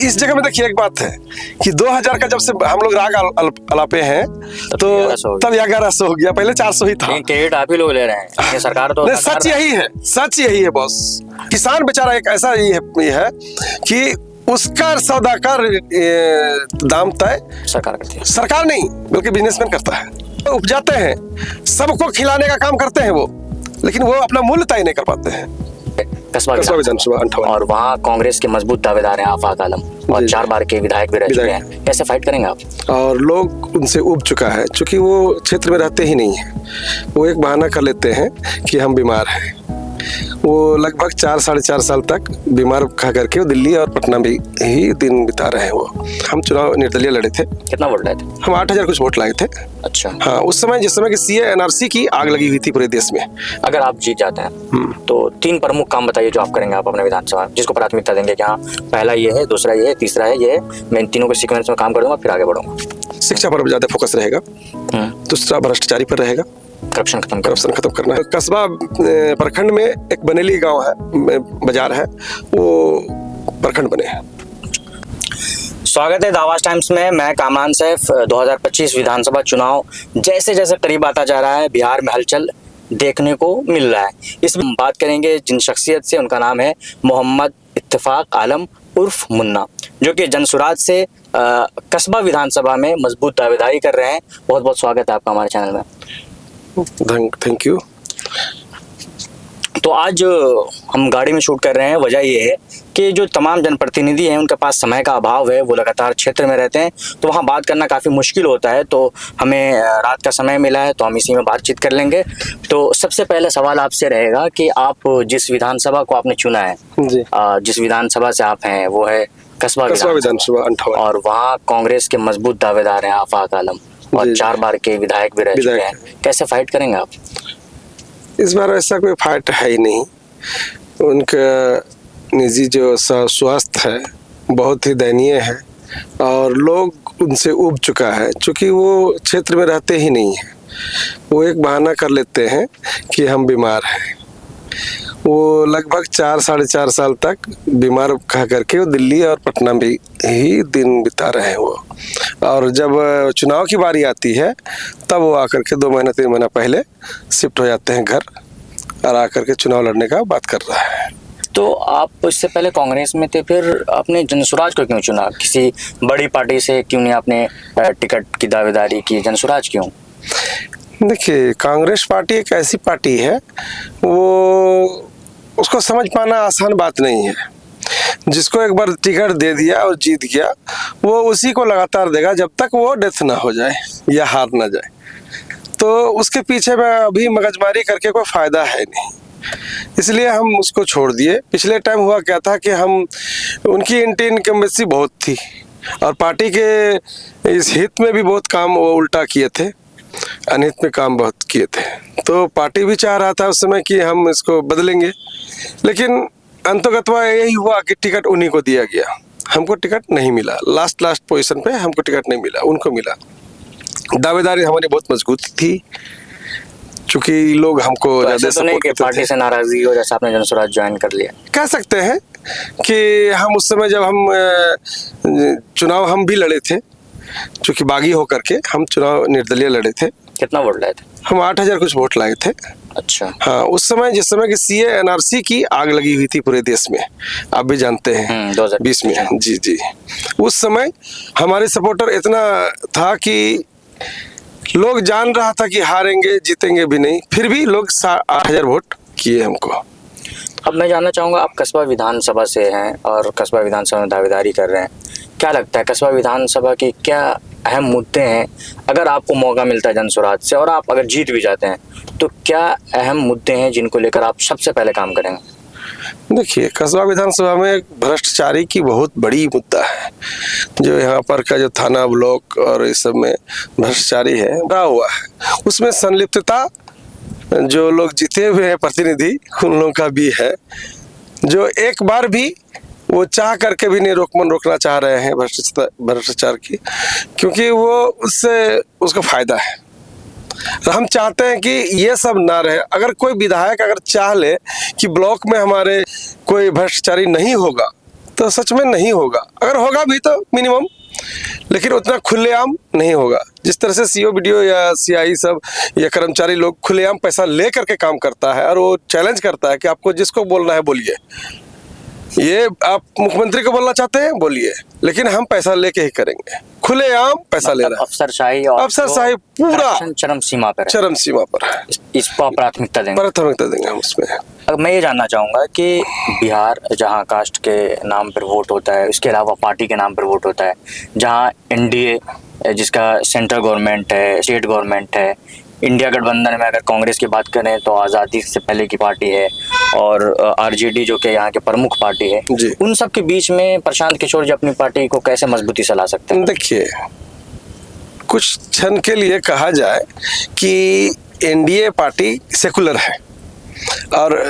इस जगह में देखिए एक बात है कि 2000 का जब से हम लोग राग अलापे हैं तो तब 1100 हो गया, पहले 400 ही था। क्रेडिट आप ही लोग ले रहे हैं, ये सरकार तो सच यही है, सच यही है बॉस। किसान बेचारा एक ऐसा ये है कि उसका सौदा का दाम तय सरकार करती है, सरकार नहीं बल्कि बिजनेसमैन करता है। तो उपजाते हैं, सबको खिलाने का काम करते हैं वो, लेकिन वो अपना मूल्य तय नहीं कर पाते हैं। कस्बा विधानसभा 58 और वहाँ कांग्रेस के मजबूत दावेदार हैं आफाक आलम और 4 बार के विधायक भी रह चुके हैं। कैसे फाइट करेंगे आप? और लोग उनसे उब चुका है, क्योंकि वो क्षेत्र में रहते ही नहीं है। वो एक बहाना कर लेते हैं कि हम बीमार हैं। वो लगभग 4-4.5 साल तक बीमार खा करके वो दिल्ली और पटना में ही दिन बिता रहे हैं। वो हम चुनाव निर्दलीय लड़े थे। कितना वोट लाए थे? हम 8000 कुछ वोट लाए थे। अच्छा। हाँ, उस समय जिस समय की सीए एनआरसी की आग लगी हुई थी पूरे देश में। अगर आप जीत जाते हैं तो 3 प्रमुख काम बताइए जो आप करेंगे आप अपने विधानसभा में, जिसको प्राथमिकता देंगे कि हाँ पहला ये है, दूसरा ये है, तीसरा है ये है, मैं इन तीनों के सीक्वेंस में काम करूंगा फिर आगे बढ़ूंगा। शिक्षा पर ज्यादा फोकस रहेगा, दूसरा भ्रष्टाचारी पर रहेगा, करप्शन खत्म करना है। कस्बा प्रखंड में एक बनेली गांव है, बाजार है, वो प्रखंड बने हैं। स्वागत है दावास टाइम्स में। मैं कामरान सैफ। 2025 विधानसभा चुनाव जैसे जैसे करीब आता जा रहा है, बिहार में हलचल देखने को मिल रहा है। इसमें हम बात करेंगे जिन शख्सियत से, उनका नाम है मोहम्मद इत्तेफाक आलम उर्फ मुन्ना, जो कि जनसुराज से कस्बा विधानसभा में मजबूत दावेदारी कर रहे हैं। बहुत बहुत स्वागत है आपका हमारे चैनल में। Thank you. तो आज हम गाड़ी में शूट कर रहे हैं, वजह ये है कि जो तमाम जनप्रतिनिधि हैं उनके पास समय का अभाव है, वो लगातार क्षेत्र में रहते हैं, तो वहाँ बात करना काफ़ी मुश्किल होता है। तो हमें रात का समय मिला है तो हम इसी में बातचीत कर लेंगे। तो सबसे पहले सवाल आपसे रहेगा कि आप जिस विधानसभा को आपने चुना है जी, जिस विधानसभा से आप हैं वो है कस्बा विधानसभा 58 और वहाँ कांग्रेस के मजबूत दावेदार हैं आफाक आलम और 4 बार के विधायक भी रह चुके हैं। कैसे फाइट करेंगे आप? इस बार ऐसा कोई फाइट है ही नहीं। उनका निजी जो स्वास्थ्य है बहुत ही दयनीय है और लोग उनसे उब चुका है, क्योंकि वो क्षेत्र में रहते ही नहीं है। वो एक बहाना कर लेते हैं कि हम बीमार हैं। वो लगभग 4-4.5 साल तक बीमार खा करके वो दिल्ली और पटना में ही दिन बिता रहे हैं वो। और जब चुनाव की बारी आती है तब वो आकर के 2 महीना 3 महीना पहले शिफ्ट हो जाते हैं घर और आकर के चुनाव लड़ने का बात कर रहा है। तो आप इससे पहले कांग्रेस में थे, फिर आपने जनसुराज को क्यों चुना? किसी बड़ी पार्टी से क्यों नहीं आपने टिकट की दावेदारी की? जनसुराज क्यों? देखिए, कांग्रेस पार्टी एक ऐसी पार्टी है, वो उसको समझ पाना आसान बात नहीं है। जिसको एक बार टिकट दे दिया और जीत गया, वो उसी को लगातार देगा जब तक वो डेथ ना हो जाए या हार ना जाए। तो उसके पीछे में अभी मगजमारी करके कोई फायदा है नहीं, इसलिए हम उसको छोड़ दिए। पिछले टाइम हुआ क्या था कि हम उनकी एंटी इनकम्बेंसी बहुत थी और पार्टी के इस हित में भी बहुत काम वो उल्टा किए थे, अनहित में काम बहुत किए थे। तो पार्टी भी चाह रहा था उस समय कि हम इसको बदलेंगे, लेकिन अंततः यही हुआ कि टिकट उन्हीं को दिया गया। हमको टिकट नहीं मिला, लास्ट पोजीशन पे हमको टिकट नहीं मिला, उनको मिला। दावेदारी हमारी बहुत मजबूत थी, चूंकि लोग हमको ज्यादा सपोर्ट करते थे। पार्टी से नाराजगी हो जैसे आपने जनसुराज ज्वाइन कर लिया, कह सकते हैं कि हम उस समय जब हम चुनाव हम भी लड़े थे, चूंकि बागी होकर के हम चुनाव निर्दलीय लड़े थे। कितना वोट लाए थे? हम 8000 कुछ वोट लाए थे। अच्छा। हाँ, उस समय जिस समय की सीए एनआरसी की आग लगी हुई थी पूरे देश में, आप भी जानते हैं 2020 में। जी, उस समय हमारे सपोर्टर इतना था कि लोग जान रहा था कि हारेंगे जीतेंगे भी नहीं, फिर भी लोग 8000 वोट किए हमको। अब मैं जानना चाहूँगा, आप कस्बा विधानसभा से हैं और कस्बा विधानसभा में दावेदारी कर रहे हैं, क्या लगता है कस्बा विधानसभा के क्या अहम मुद्दे हैं? अगर आपको मौका मिलता है जनसुराज से और आप अगर जीत भी जाते हैं तो क्या अहम मुद्दे हैं जिनको लेकर आप सबसे पहले काम करेंगे? देखिए, कस्बा विधानसभा में भ्रष्टाचारी की बहुत बड़ी मुद्दा है। जो यहाँ पर का जो थाना ब्लॉक और इस सब में भ्रष्टाचारी है बड़ा हुआ है, उसमें संलिप्तता जो लोग जीते हुए हैं प्रतिनिधि उन लोगों का भी है, जो एक बार भी वो चाह करके भी नहीं रोकना चाह रहे हैं भ्रष्टाचार की, क्योंकि वो उससे उसका फायदा है। हम चाहते हैं कि ये सब ना रहे। अगर कोई विधायक अगर चाह ले कि ब्लॉक में हमारे कोई भ्रष्टाचारी नहीं होगा तो सच में नहीं होगा। अगर होगा भी तो मिनिमम, लेकिन उतना खुलेआम नहीं होगा। जिस तरह से सीओ बीडीओ या सीआई सब या कर्मचारी लोग खुलेआम पैसा ले करके काम करता है और वो चैलेंज करता है कि आपको जिसको बोलना है बोलिए, ये आप मुख्यमंत्री को बोलना चाहते हैं बोलिए, लेकिन हम पैसा लेके ही करेंगे। खुलेआम पैसा ले मतलब रहा है, अफसरशाही और अफसरशाही पूरा corruption चरम सीमा पर है। चरम सीमा पर है। इसको आप प्राथमिकता देंगे? प्राथमिकता देंगे हम उसमें। अब मैं ये जानना चाहूँगा कि बिहार जहाँ कास्ट के नाम पर वोट होता है, उसके अलावा पार्टी के नाम पर वोट होता है, जहाँ एनडीए जिसका सेंट्रल गवर्नमेंट है, स्टेट गवर्नमेंट है, इंडिया गठबंधन में अगर कांग्रेस की बात करें तो आज़ादी से पहले की पार्टी है, और आरजेडी जो कि यहाँ के प्रमुख पार्टी है, जी। उन सब के बीच में प्रशांत किशोर जी अपनी पार्टी को कैसे मजबूती से ला सकते हैं? देखिए, कुछ क्षण के लिए कहा जाए कि एनडीए पार्टी सेकुलर है और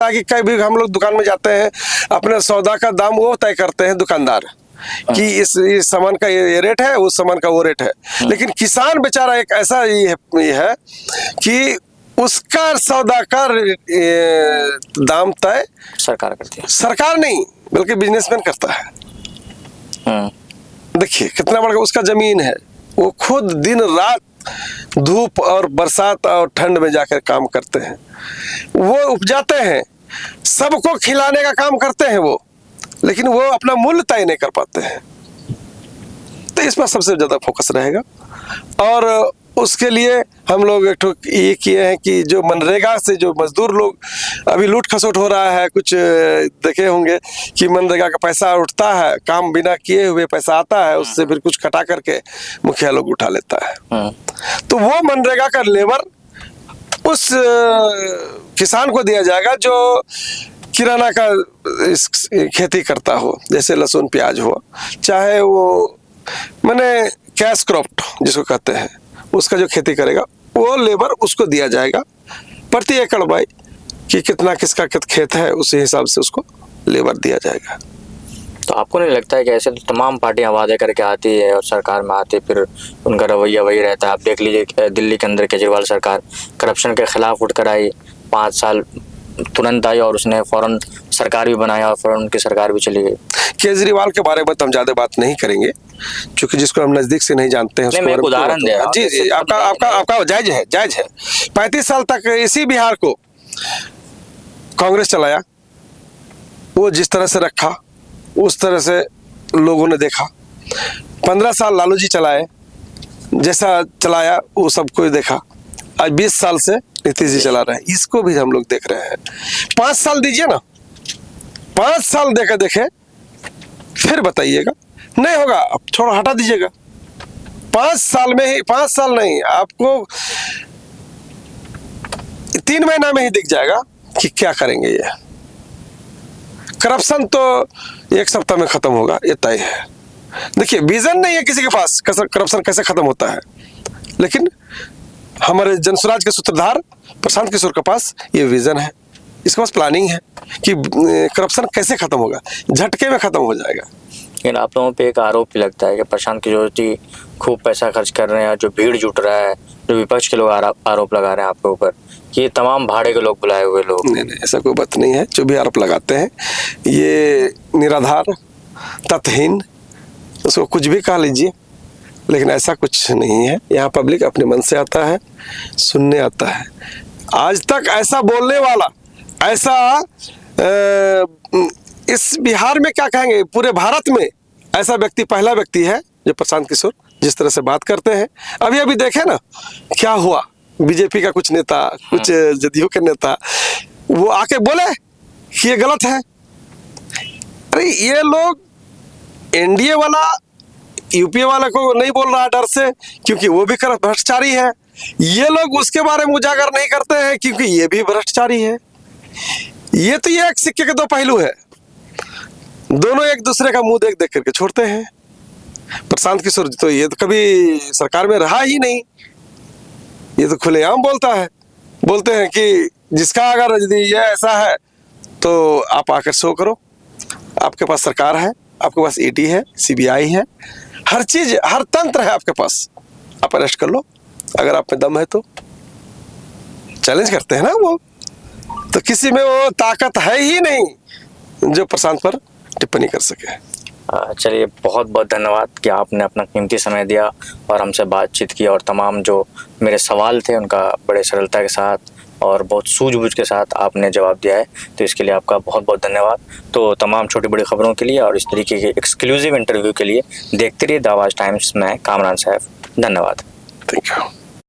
है कि कभी हम लोग दुकान में जाते हैं, अपने सौदा का दाम वो तय करते हैं दुकानदार कि इस सामान का ये रेट है, उस सामान का वो रेट है। लेकिन किसान बेचारा एक ऐसा ये है कि उसका सौदा का दाम तय सरकार करती है। सरकार नहीं बल्कि बिजनेसमैन करता है। देखिए कितना बड़ा उसका जमीन है, वो खुद दिन रात धूप और बरसात और ठंड में जाकर काम करते हैं, वो उपजाते हैं, सबको खिलाने का काम करते हैं वो, लेकिन वो अपना मूल्य तय नहीं कर पाते हैं। तो इस पर सबसे ज्यादा फोकस रहेगा। और उसके लिए हम लोग एक ये किए हैं कि जो मनरेगा से जो मजदूर लोग अभी लूट खसोट हो रहा है, कुछ देखे होंगे कि मनरेगा का पैसा उठता है, काम बिना किए हुए पैसा आता है, उससे फिर कुछ कटा करके मुखिया लोग उठा लेता है। तो वो मनरेगा का लेबर उस किसान को दिया जाएगा जो किराना का खेती करता हो, जैसे लहसुन प्याज हो, चाहे वो माने कैश क्रॉप जिसको कहते हैं, उसका जो खेती करेगा वो लेबर उसको दिया जाएगा प्रति एकड़ बाई कि कितना किसका खेत है, उसी हिसाब से उसको लेबर दिया जाएगा। तो आपको नहीं लगता है कि ऐसे तो तमाम पार्टियां वादे करके आती है और सरकार में आती, फिर उनका रवैया वही रहता है? आप देख लीजिए दिल्ली के अंदर केजरीवाल सरकार करप्शन के खिलाफ उठकर आई, 5 साल तुरंत आई और उसने फौरन सरकार भी बनाया और फौरन उनकी सरकार भी चली गई। केजरीवाल के बारे में तो हम ज्यादा बात नहीं करेंगे क्योंकि जिसको हम नजदीक से नहीं जानते हैं। मैं एक उदाहरण दे रहा हूं। जी जी, आपका जायज है, जायज है। 35 साल तक इसी बिहार को कांग्रेस चलाया, वो जिस तरह से रखा उस तरह से लोगों ने देखा। 15 साल लालू जी चलाए, जैसा चलाया वो सबको देखा। आज 20 साल से नीतीश जी चला रहे हैं, इसको भी हम लोग देख रहे हैं। 5 साल दीजिए ना, 5 साल देखे फिर बताइएगा। नहीं होगा अब छोड़ हटा दीजिएगा। 5 साल में ही, 5 साल नहीं, आपको 3 महीना में ही दिख जाएगा कि क्या करेंगे ये। करप्शन तो 1 सप्ताह में खत्म होगा, ये तय है। देखिए विजन नहीं है किसी के पास करप्शन कैसे खत्म होता है, लेकिन हमारे जनसुराज के सूत्रधार प्रशांत किशोर के पास ये विजन है, इसके पास प्लानिंग है कि करप्शन कैसे खत्म होगा, झटके में खत्म हो जाएगा। लेकिन आप लोगों पे एक आरोप भी लगता है कि प्रशांत किशोर जी खूब पैसा खर्च कर रहे हैं, जो भीड़ जुट रहा है, जो विपक्ष के लोग आरोप लगा रहे हैं आपके ऊपर कि ये तमाम भाड़े के लोग बुलाए हुए लोग। नहीं, ऐसा कोई बात नहीं है। जो भी आरोप लगाते हैं ये निराधार, तथ्यहीन, उसको कुछ भी कह लीजिए, लेकिन ऐसा कुछ नहीं है। यहाँ पब्लिक अपने मन से आता है, सुनने आता है। आज तक ऐसा बोलने वाला, ऐसा इस बिहार में क्या कहेंगे, पूरे भारत में ऐसा व्यक्ति पहला व्यक्ति है जो प्रशांत किशोर जिस तरह से बात करते हैं। अभी देखे ना क्या हुआ, बीजेपी का कुछ नेता, कुछ जदयू के नेता वो आके बोले कि ये गलत है। अरे ये लोग एनडीए वाला यूपीए वाला को नहीं बोल रहा है डर से, क्योंकि वो भी भ्रष्टाचारी है। ये लोग उसके बारे में उजागर नहीं करते हैं क्योंकि ये भी भ्रष्टाचारी है। ये तो ये एक सिक्के के 2 पहलू है, दोनों एक दूसरे का मुंह देख देख करके छोड़ते हैं। प्रशांत किशोर तो ये तो कभी सरकार में रहा ही नहीं, ये तो खुलेआम बोलते हैं कि जिसका अगर यदि ये ऐसा है तो आप आकर शो करो, आपके पास सरकार है, आपके पास ईडी है, सीबीआई है, हर चीज, हर तंत्र है आपके पास, आप अरेस्ट कर लो अगर आप में दम है तो। चैलेंज करते हैं ना वो, तो किसी में वो ताकत है ही नहीं जो प्रशांत पर टिप्पणी कर सके। चलिए, बहुत बहुत धन्यवाद कि आपने अपना कीमती समय दिया और हमसे बातचीत की, और तमाम जो मेरे सवाल थे उनका बड़े सरलता के साथ और बहुत सूझबूझ के साथ आपने जवाब दिया है, तो इसके लिए आपका बहुत बहुत धन्यवाद। तो तमाम छोटी बड़ी खबरों के लिए और इस तरीके के एक्सक्लूसिव इंटरव्यू के लिए देखते रहिए द आवाज़ टाइम्स में कामरान साहब। धन्यवाद। Thank you.